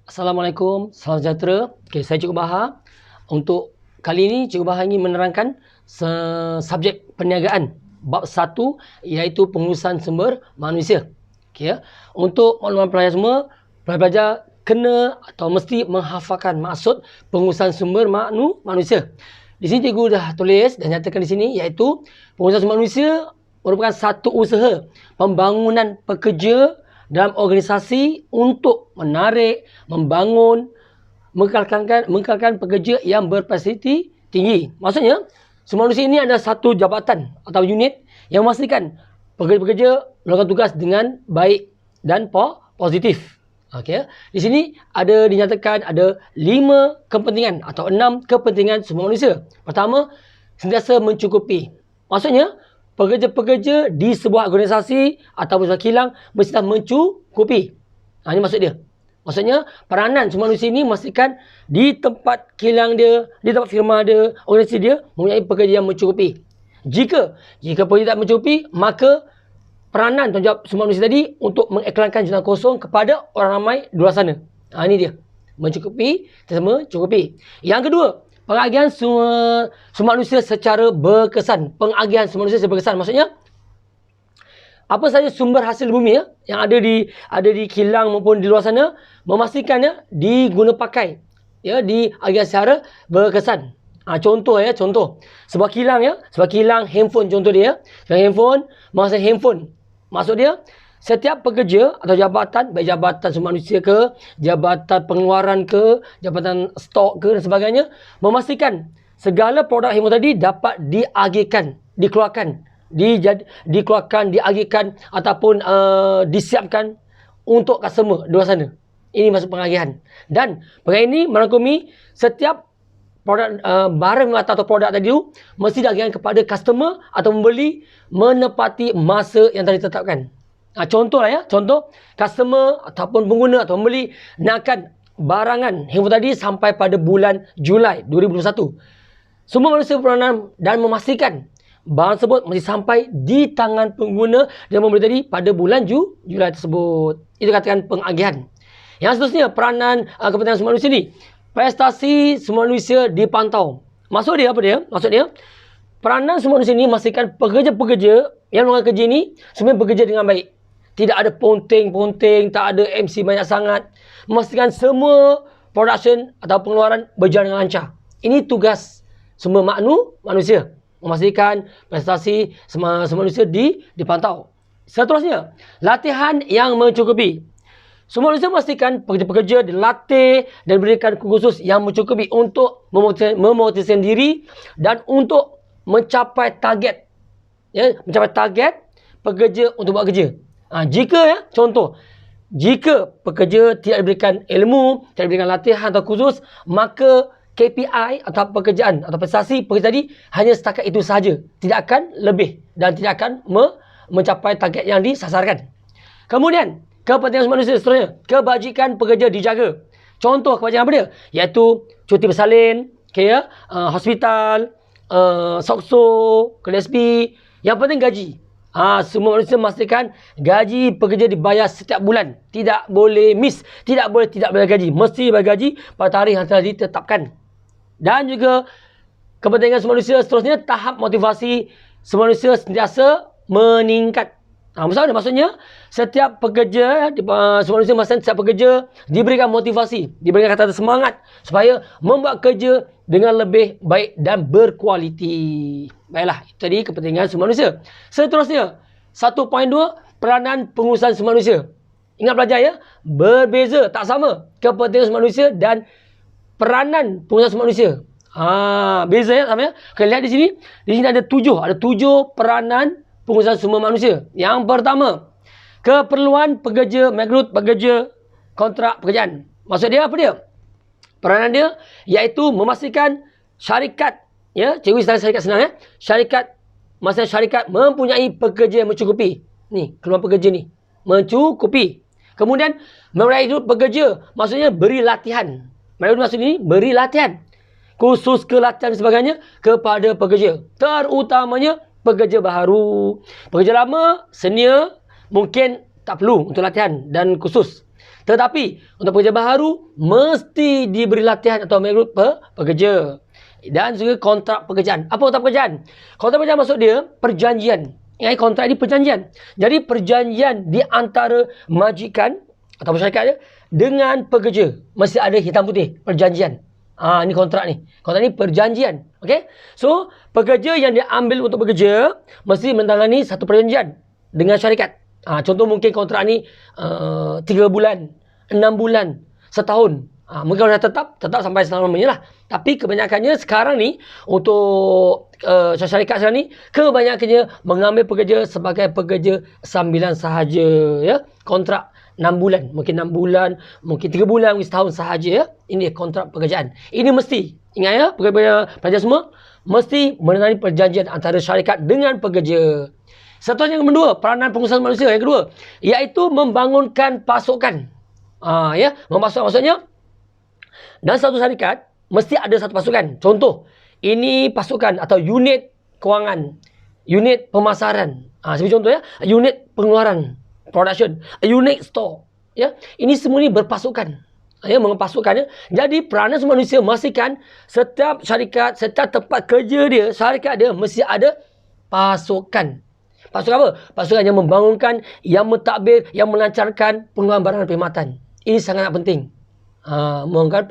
Assalamualaikum, salam sejahtera. Okey, saya Cikgu Baha. Untuk kali ini Cikgu Baha ingin menerangkan subjek perniagaan bab 1 iaitu pengurusan sumber manusia. Okey ya. Untuk makluman pelajar semua, pelajar kena atau mesti menghafalkan maksud pengurusan sumber manusia. Di sini cikgu dah tulis dan nyatakan di sini iaitu pengurusan sumber manusia merupakan satu usaha pembangunan pekerja dalam organisasi untuk menarik, membangun, mengekalkan pekerja yang berprestasi tinggi. Maksudnya, sumber manusia ini adalah satu jabatan atau unit yang memastikan pekerja-pekerja melakukan tugas dengan baik dan positif. Okey. Di sini dinyatakan ada 5 kepentingan atau 6 kepentingan sumber manusia. Pertama, sentiasa mencukupi. Maksudnya, pekerja-pekerja di sebuah organisasi atau sebuah kilang mesti mencukupi. Ini maksud dia. Maksudnya, peranan sumber manusia ini memastikan di tempat kilang dia, di tempat firma dia, organisasi dia mempunyai pekerja yang mencukupi. Jika pekerja tak mencukupi, maka peranan tanggungjawab sumber manusia tadi untuk mengiklankan jurnal kosong kepada orang ramai di luar sana. Ini dia. Mencukupi, mencukupi. Yang kedua, pengagihan sumber manusia secara berkesan. Pengagihan sumber manusia secara berkesan. Maksudnya, apa sahaja sumber hasil bumi yang ada di kilang maupun di luar sana, memastikan diguna pakai, diagihan secara berkesan. Contoh. Sebuah kilang handphone contoh dia. Handphone, maksud dia, setiap pekerja atau jabatan, baik jabatan sumber manusia ke, jabatan pengeluaran ke, jabatan stok ke dan sebagainya, memastikan segala produk handphone tadi dapat diagihkan, diagihkan ataupun disiapkan untuk customer di luar sana. Ini maksud pengagihan. Dan pengagihan ini merangkumi setiap produk, barang atau produk tadi mesti diagihkan kepada customer atau membeli menepati masa yang telah ditetapkan. Contoh customer ataupun pengguna atau pembeli nakkan barangan handphone tadi sampai pada bulan Julai 2021. Semua manusia peranan dan memastikan barang tersebut mesti sampai di tangan pengguna dan pembeli tadi pada bulan Julai tersebut. Itu katakan pengagihan. Yang seterusnya, peranan kepentingan sumber manusia ni. Prestasi sumber manusia dipantau. Maksud dia apa dia? Maksud dia, peranan sumber manusia ini memastikan pekerja-pekerja yang melakukan kerja ini semua bekerja dengan baik. Tidak ada ponteng, tak ada MC banyak sangat. Memastikan semua production atau pengeluaran berjalan dengan lancar. Ini tugas sumber manusia. Memastikan prestasi sumber manusia dipantau. Seterusnya, latihan yang mencukupi. Sumber manusia memastikan pekerja-pekerja dilatih dan diberikan khusus yang mencukupi untuk memotivasi diri dan untuk mencapai target. Mencapai target pekerja untuk buat kerja. Jika pekerja tidak diberikan ilmu, tidak diberikan latihan atau khusus, maka KPI atau pekerjaan atau prestasi pekerja tadi hanya setakat itu sahaja. Tidak akan lebih dan tidak akan mencapai target yang disasarkan. Kemudian, kepentingan manusia seterusnya, kebajikan pekerja dijaga. Contoh kebajikan apa dia? Iaitu cuti bersalin, hospital, SOKSO, KSP. Yang penting gaji. Semua manusia memastikan gaji pekerja dibayar setiap bulan. Tidak boleh miss. Tidak boleh bayar gaji. Mesti bayar gaji pada tarikh yang telah ditetapkan. Dan juga kepentingan semua manusia seterusnya, tahap motivasi semua manusia sentiasa meningkat. Maksudnya setiap pekerja, semua manusia memastikan setiap pekerja diberikan motivasi, diberikan kata semangat supaya membuat kerja dengan lebih baik dan berkualiti. Baiklah, itu tadi kepentingan semua manusia. Seterusnya, 1.2, peranan pengurusan semua manusia. Ingat pelajar berbeza, tak sama kepentingan semua manusia dan peranan pengurusan semua manusia. Beza sama Kita lihat di sini ada 7 peranan pengurusan sumber manusia. Yang pertama, keperluan pekerja merekrut pekerja kontrak pekerjaan. Maksud dia apa dia? Peranan dia iaitu memastikan syarikat, cikgu istilah syarikat senang syarikat mempunyai pekerja yang mencukupi. Ni, keperluan pekerja ni mencukupi. Kemudian merekrut pekerja, maksudnya beri latihan. Merekrut maksud ini beri latihan. Khusus ke latihan dan sebagainya kepada pekerja. Terutamanya pekerja baru. Pekerja lama, senior, mungkin tak perlu untuk latihan dan khusus. Tetapi untuk pekerja baharu mesti diberi latihan atau merekrut pekerja. Dan juga kontrak pekerjaan. Apa kontrak pekerjaan? Kontrak pekerjaan maksud dia perjanjian. Kontrak ini perjanjian. Jadi perjanjian di antara majikan atau masyarakat dia dengan pekerja. Mesti ada hitam putih. Perjanjian. Ini kontrak ni. Kontrak ni perjanjian. Okay? So, pekerja yang diambil untuk bekerja mesti menandatangani satu perjanjian dengan syarikat. Contoh mungkin kontrak ni 3 bulan, 6 bulan, setahun. Mungkin kalau dah tetap sampai selama-lamanya lah. Tapi kebanyakannya sekarang ni, untuk syarikat sekarang ni, kebanyakannya mengambil pekerja sebagai pekerja sambilan sahaja. Ya? Kontrak 6 bulan, mungkin 6 bulan, mungkin 3 bulan, mungkin setahun sahaja. Ya? Ini kontrak pekerjaan. Ini mesti, ingat ya, pekerja semua, mesti menandatangani perjanjian antara syarikat dengan pekerja. Satu yang kedua, peranan pengusaha manusia. Yang kedua, iaitu membangunkan pasukan. Ya, memasukan maksudnya, dalam satu syarikat, mesti ada satu pasukan. Contoh, ini pasukan atau unit kewangan, unit pemasaran. Seperti contoh ya, unit pengeluaran, production, unit store. Ya, ini semua ni berpasukan. Ya, mengepasukan. Ya. Jadi, peranan manusia memastikan setiap syarikat, setiap tempat kerja dia, syarikat dia mesti ada pasukan. Pasukan apa? Pasukan yang membangunkan, yang mentadbir, yang melancarkan pengeluaran barang dan perkhidmatan. Ini sangat penting. Membangunkan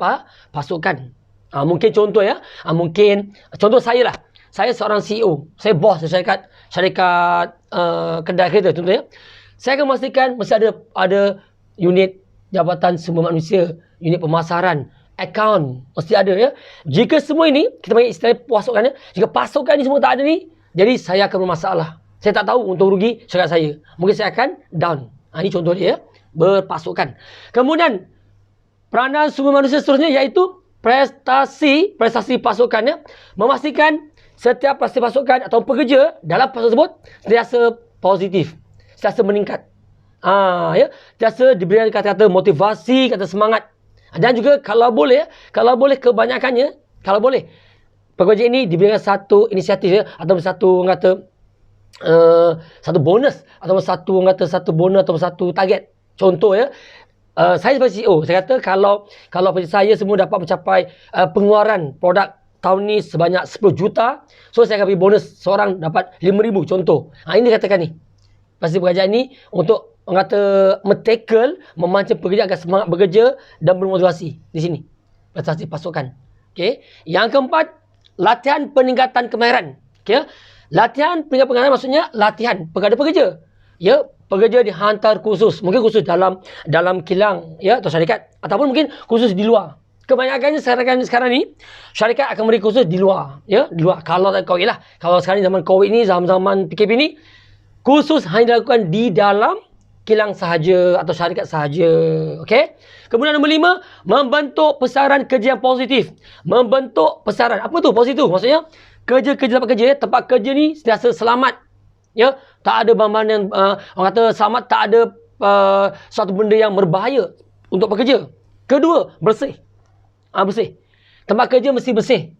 pasukan. Mungkin contoh ya. Mungkin contoh saya lah. Saya seorang CEO. Saya bos syarikat kedai kereta contohnya. Saya akan memastikan mesti ada unit jabatan sumber manusia, unit pemasaran, akaun mesti ada ya. Jika semua ini kita panggil istilah pasukan ya. Jika pasukan ni semua tak ada ni, jadi saya akan bermasalah. Saya tak tahu untung rugi syarikat saya. Mungkin saya akan down. Ini contoh dia ya. Berpasukan. Kemudian peranan sumber manusia seterusnya iaitu prestasi pasukannya, memastikan setiap prestasi pasukan atau pekerja dalam pasukan tersebut sentiasa positif, sentiasa meningkat. Ya, sentiasa diberikan kata-kata motivasi, kata semangat. Dan juga kalau boleh kebanyakannya, kalau boleh pekerja ini diberikan satu inisiatif ya, atau satu satu bonus atau satu bonus atau satu target. Contoh ya, saya sebagai CEO, saya kata kalau pekerja saya semua dapat mencapai pengeluaran produk tahun ni sebanyak 10 juta, so saya akan beri bonus seorang dapat 5,000 contoh. Ini katakan ni. Pasti pekerjaan ni untuk mentackle, memancing pekerja agar semangat bekerja dan bermotivasi di sini. Prestasi pasukan. Okey. Yang keempat, latihan peningkatan kemahiran. Okey. Latihan peningkatan kemahiran maksudnya latihan kepada pekerja. Ya, pekerja dihantar kursus, mungkin kursus dalam kilang ya atau syarikat, ataupun mungkin kursus di luar. Kebanyakannya sekarang ni syarikat akan beri kursus di luar, ya, di luar. Kalau tak COVID lah. Kalau sekarang ni zaman COVID ni, zaman PKP ni, kursus hanya dilakukan di dalam kilang sahaja atau syarikat sahaja. Okey. Kemudian nombor 5, membentuk pesaran kerja yang positif. Membentuk pesaran. Apa tu positif? Maksudnya tempat kerja ni sentiasa selamat. Ya, tak ada bahan-bahan yang orang kata selamat, tak ada suatu benda yang berbahaya untuk pekerja. Kedua, bersih. Bersih. Tempat kerja mesti bersih.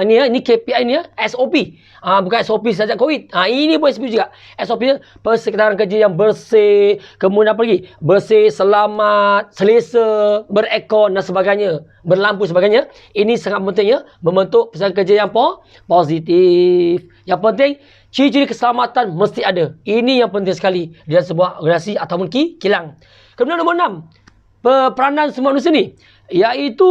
Ini KPI ni ya, SOP. Bukan SOP saja COVID. Ini pun SOP juga. SOP ni persekitaran kerja yang bersih, kemudian apa lagi? Bersih, selamat, selesa, berekon dan sebagainya, berlampu sebagainya. Ini sangat penting ya, membentuk pesanan kerja yang positif. Yang penting, ciri-ciri keselamatan mesti ada. Ini yang penting sekali di dalam sebuah organisasi ataupun kilang. Kemudian nombor 6, peranan semua manusia ni, iaitu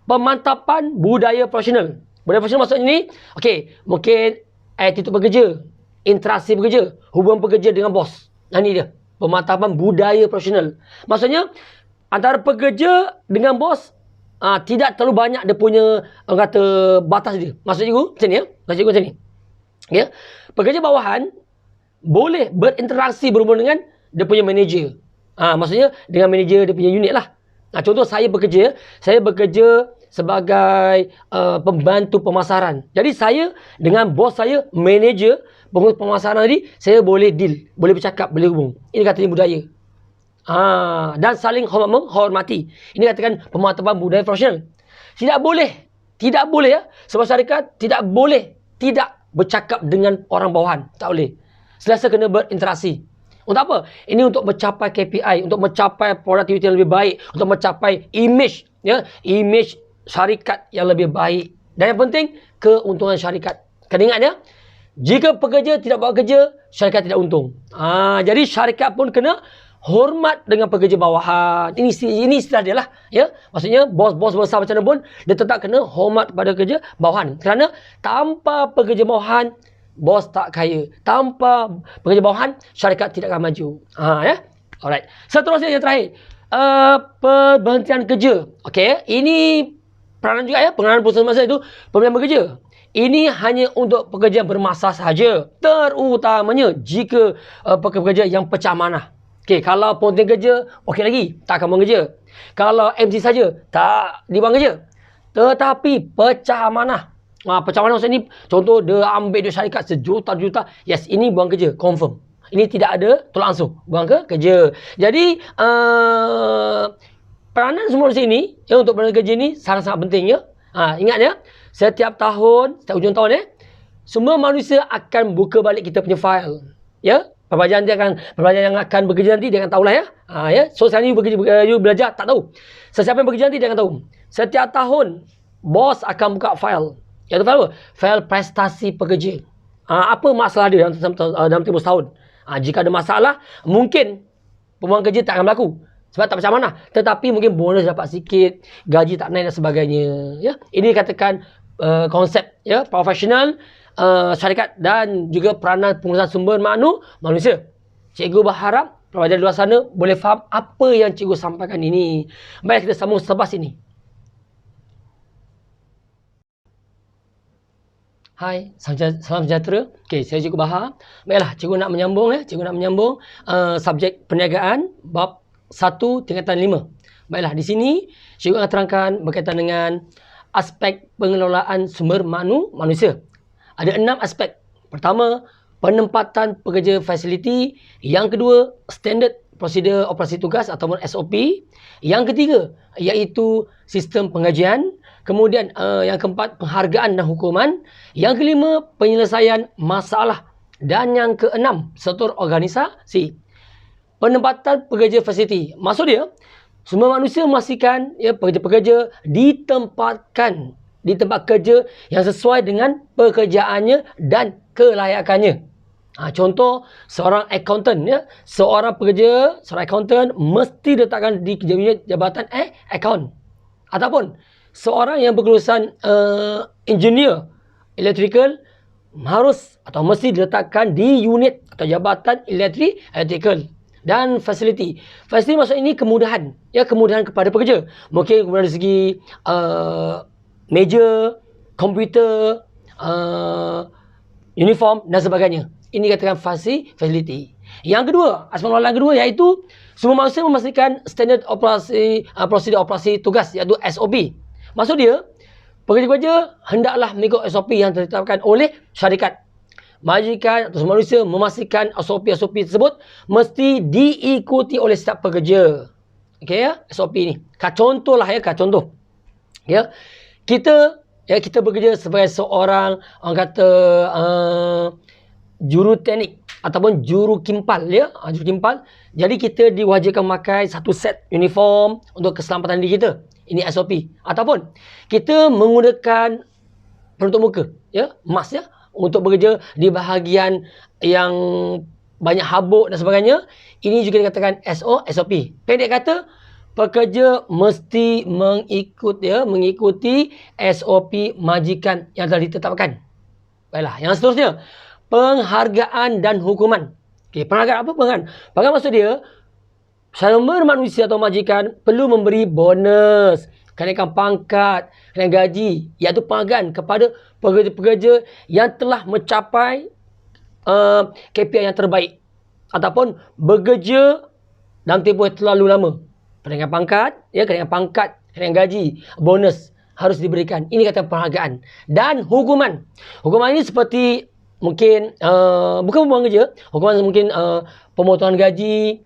pemantapan budaya profesional. Budaya profesional maksudnya ni, okey, mungkin attitude pekerja, interaksi pekerja, hubungan pekerja dengan bos. Ini dia, pemantapan budaya profesional. Maksudnya, antara pekerja dengan bos, tidak terlalu banyak dia punya, orang kata, batas dia. Maksud cikgu macam ni ya. Maksud cikgu macam ni. Ya. Pekerja bawahan boleh berinteraksi berhubung dengan dia punya manager. Maksudnya dengan manager dia punya unit lah. Contoh saya bekerja sebagai pembantu pemasaran. Jadi saya dengan bos saya, manager, pengurus pemasaran tadi, saya boleh deal, boleh bercakap, boleh hubung. Ini katanya budaya. Dan saling menghormati. Ini katakan pemantapan budaya profesional. Tidak boleh ya, sebuah syarikat tidak boleh tidak bercakap dengan orang bawahan. Tak boleh. Sentiasa kena berinteraksi. Untuk apa? Ini untuk mencapai KPI, untuk mencapai produktiviti yang lebih baik, untuk mencapai image, ya, image syarikat yang lebih baik. Dan yang penting, keuntungan syarikat. Kena ingat ya, jika pekerja tidak buat kerja, syarikat tidak untung. Jadi syarikat pun kena hormat dengan pekerja bawahan. Ini istilah dia lah. Ya? Maksudnya bos-bos besar macam mana pun, dia tetap kena hormat kepada kerja bawahan. Kerana tanpa pekerja bawahan, bos tak kaya. Tanpa pekerja bawahan, syarikat tidak akan maju. Ya? Alright. Seterusnya yang terakhir. Perberhentian kerja. Okey, ini peranan juga ya. Pengenalan perusahaan masa itu, pemberhentian bekerja. Ini hanya untuk pekerja bermasa sahaja. Terutamanya jika pekerja yang pecah amanah. Okey, kalau pemberhentian kerja, okey lagi. Tak akan bekerja. Kalau MC saja, tak dibuang kerja. Tetapi pecah amanah. Pecah amanah maksud ni, contoh dia ambil duit syarikat sejuta-juta. Yes, ini buang kerja. Confirm. Ini tidak ada tolak ansur. Buang ke kerja. Jadi, peranan semua di sini, ya, untuk peranan kerja ni sangat-sangat penting ya. Ingat ya, setiap tahun, setiap hujung tahun semua manusia akan buka balik kita punya file. Ya, pelajar yang akan bekerja nanti dia akan tahulah ya. Ya, so sekarang you belajar tak tahu. Sesiapa yang bekerja nanti dia akan tahu. Setiap tahun bos akan buka file. Iaitu file apa? File prestasi pekerja. Apa masalah dia dalam tempoh setahun? Jika ada masalah, mungkin pembuangan kerja tak akan berlaku. Sebab tak macam mana. Tetapi mungkin bonus dapat sikit, gaji tak naik dan sebagainya. Ya, ini katakan konsep ya, profesional, syarikat dan juga peranan pengurusan sumber manusia. Cikgu berharap pelajar di luar sana boleh faham apa yang cikgu sampaikan ini. Baik, kita sambung selepas ini. Hai, salam sejahtera. Okey, saya Cikgu Bahar. Baiklah, cikgu nak menyambung subjek perniagaan bab 1 tingkatan 5. Baiklah, di sini cikgu akan terangkan berkaitan dengan aspek pengelolaan sumber manusia. Ada 6 aspek. Pertama, penempatan pekerja fasiliti. Yang kedua, standard prosedur operasi tugas ataupun SOP. Yang ketiga, iaitu sistem pengajian. Kemudian yang keempat, penghargaan dan hukuman. Yang kelima, penyelesaian masalah. Dan yang keenam, struktur organisasi. Penempatan pekerja fasiliti. Maksud dia, semua manusia memastikan ya, pekerja-pekerja ditempatkan di tempat kerja yang sesuai dengan pekerjaannya dan kelayakannya. Contoh, seorang accountant ya, seorang accountant mesti diletakkan di jabatan account. Ataupun seorang yang berurusan engineer electrical harus atau mesti diletakkan di unit atau jabatan electrical. Dan facility. Facility maksud ini kemudahan. Ya, kemudahan kepada pekerja. Mungkin kemudahan dari segi meja, komputer, uniform dan sebagainya. Ini katakan facility. Yang kedua, aspek pengelolaan kedua iaitu semua manusia memastikan standard prosedur operasi tugas iaitu SOP. Maksud dia, pekerja-pekerja hendaklah mengikut SOP yang ditetapkan oleh syarikat. Majikan atau manusia memastikan SOP tersebut mesti diikuti oleh setiap pekerja. Okey ya, SOP ni. Contoh. Ya. Kita bekerja sebagai seorang orang kata juru teknik ataupun juru kimpal ya, juru kimpal. Jadi kita diwajibkan memakai satu set uniform untuk keselamatan diri kita. Ini SOP. Ataupun kita menggunakan penutup muka ya, mask ya, untuk bekerja di bahagian yang banyak habuk dan sebagainya. Ini juga dikatakan SOP. Pendek kata, pekerja mesti mengikuti SOP majikan yang telah ditetapkan. Baiklah, yang seterusnya, penghargaan dan hukuman. Okey, penghargaan apa? Penghargaan maksud dia, sumber manusia atau majikan perlu memberi bonus, kenaikan pangkat, kenaikan gaji, iaitu penghargaan kepada pekerja-pekerja yang telah mencapai KPI yang terbaik ataupun bekerja dalam tempoh yang terlalu lama. Kenaikan pangkat, kenaikan gaji, bonus harus diberikan. Ini kata penghargaan. Dan hukuman. Hukuman ini seperti mungkin bukan pembuangan kerja, hukuman mungkin pemotongan gaji,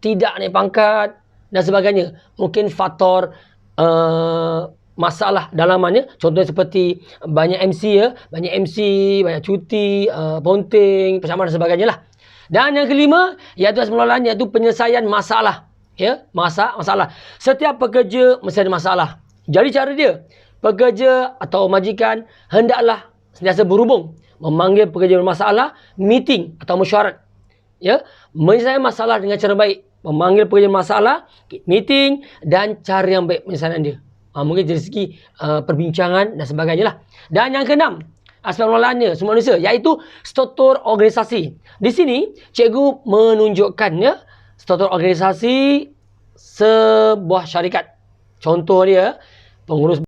tidak naik pangkat dan sebagainya. Mungkin faktor masalah dalamannya, contohnya seperti banyak MC, banyak cuti, ponting, persamaan dan sebagainya lah. Dan yang kelima, iaitu aspek pengelolaan, iaitu penyelesaian masalah. Ya, masalah. Setiap pekerja mesti ada masalah. Jadi cara dia, pekerja atau majikan hendaklah sentiasa berhubung, memanggil pekerja bermasalah, meeting atau mesyuarat. Ya, menyelesaikan masalah dengan cara baik, memanggil pekerja bermasalah, meeting dan cara yang baik penyelesaian dia. Mungkin dari segi perbincangan dan sebagainya lah. Dan yang keenam, aspek pengelolaannya semua manusia, iaitu struktur organisasi. Di sini cikgu menunjukkannya struktur organisasi sebuah syarikat. Contoh dia, pengurus